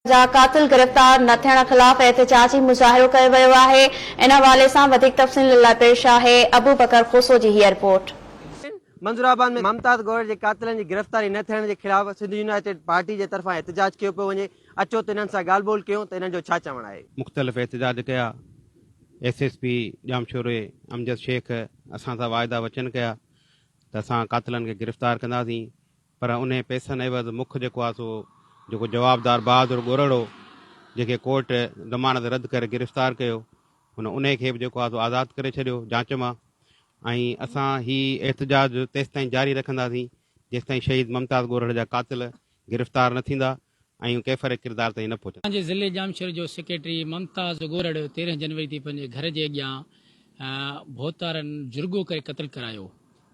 जा कातिल गिरफ़्तार न थियण ख़िलाफ़ एहतिजाजी मुज़ाहिरो कयो वियो आहे। इन हवाले सां वधीक तफ़सील लाइ पेश आहे अबू बकर खोसो जी हीअ रिपोर्ट। मंजूराबाद में मुमताज़ गौहर के कातिलनि की गिरफ़्तारी न थियण के खिलाफ़ सिंध यूनाइटेड पार्टी के तरफां एहतिजाज कियो पियो वञे। अचो त इन्हनि सां ॻाल्हि ॿोल कयूं त इन्हनि जो छा चवणु आहे। मुख़्तलिफ़ एहतिजाज कया। SSP जामशोरे अमजद शेख असां सां वाइदा वचन कया त असां कातिलनि खे गिरफ़्तार कंदासीं, पर उन पैसनि एवज़ मुख जेको आहे सो जेको जवाबदार बहादुर ॻोरड़ो जेके कोर्ट ज़मानत रद्द करे गिरफ़्तार कयो उन खे बि जेको आहे सो आज़ादु करे छॾियो जांच मां। ऐं असां ही एहतिजाज तेसि ताईं जारी रखंदासीं जेसि ताईं शहीद मुमताज़ ॻोरड़ जा कातिल गिरफ़्तार न थींदा ऐं कैफ़र किरदार ताईं न पहुचंदा। असांजे ज़िले जामशोर जो सेक्रेटरी मुमताज़ ॻोरड़ 13 जनवरी ते पंहिंजे घर जे अॻियां भोतारनि जुर्गो करे क़तल करायो।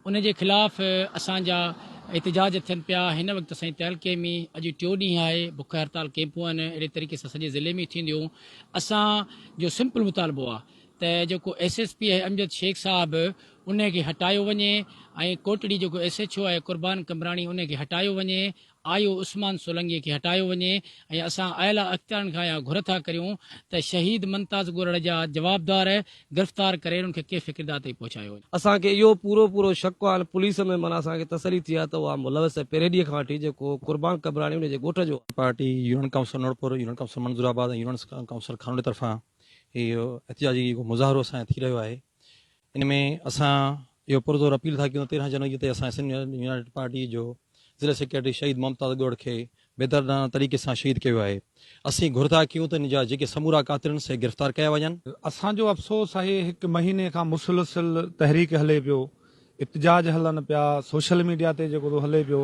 उन जे ख़िलाफ़ असांजा एहतिजाज थियनि पिया। हिन वक़्तु असांजे तहलके में अॼु टियों ॾींहुं आहे, बुख हड़ताल कैंपूं आहिनि, अहिड़े तरीक़े सां सॼे ज़िले में थींदियूं। असांजो सिंपल मुतालबो आहे त जेको SSP आहे अमजद शेख साहिबु उन खे हटायो वञे ऐं कोटड़ी जेको SHO आहे कुर्बान कमराणी उन खे हटायो वञे, आयो उस्मान सोलंकीअ खे हटायो वञे ऐं असां आयला अख़्तियारनि खां इहा घुर था करियूं त शहीद मुमताज़ ॻोरड़ जा जवाबदार गिरफ़्तार करे उन्हनि खे कैफ़ किरदार ताईं पहुचायो वञे। असांखे इहो पूरो शक आहे पुलिस में माना असांखे तसली थी आहे त उहा मुलविस पहिरें ॾींहं खां वठी जेको कुर्बान कमराणी उन जे ॻोठ जो party union council Nodpur, union council Manzoorabad ऐं यूनियन काउंसिल खानोड़े तरफ़ां इहो एहतिजाजी मुज़ाहिरो असांजो थी रहियो आहे। इन में असां इहो पुरज़ोर अपील था कयूं 13 जनवरी ते असां सिंध यूनाइटेड पार्टी जो ज़िला सेक्रेटरी शहीद मुमताज़ ॻोरड़ खे बेदर्दाना तरीक़े सां शहीद कयो आहे। असीं घुर था कयूं त इन जा जेके समूरा कातिलनि से गिरफ़्तार कया वञनि। असांजो अफ़सोस आहे 1 महीने खां मुसलसिल तहरीक हले पियो, इतिजाज हलनि पिया, सोशल मीडिया ते जेको थो हले पियो,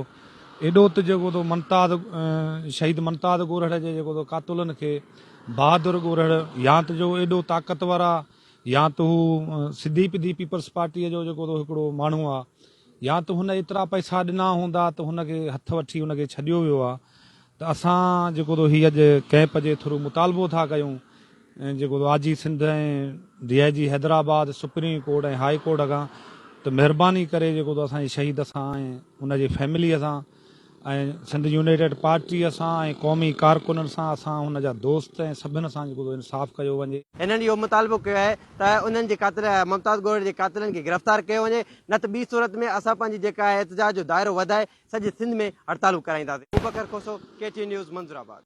एॾो त जेको थो शहीद मुमताज़ ॻोरड़ जे जेको थो कातिलनि खे बहादुर ॻोरड़ या त जो एॾो ताक़तवर आहे या त हू सिधी पीपल्स पार्टीअ जो जेको थो हिकिड़ो माण्हू आहे या त हुन एतिरा पैसा ॾिना हूंदा त हुनखे हथ वठी हुनखे छॾियो वियो आहे। त असां जेको थो हीअ अॼु कैंप जे थ्रू मुतालबो था कयूं ऐं जेको थो आजी सिंध ऐं DIG हैदराबाद सुप्रीम कोर्ट ऐं हाई कोर्ट खां त महिरबानी करे जेको थो असांजे शहीद सां ऐं हुनजी फैमिलीअ सां ऐं सिंध यूनाइटेड पार्टीअ सां ऐं क़ौमी कारकुननि सां असां हुनजा दोस्त ऐं सभिनि सां जेको थो इंसाफ़ कयो वञे। इन्हनि इहो मुतालबो कयो आहे त उन्हनि जे कातिल मुमताज़ ॻोरड़ जे कातिलनि खे गिरफ़्तार कयो वञे, न त ॿी सूरत में असां पंहिंजी जेका एहतिजाज जो दाइरो वधाए सॼे सिंध में हड़तालूं कराईंदासीं। अबू बकर खोसो, KTN न्यूज़ मंजूराबाद।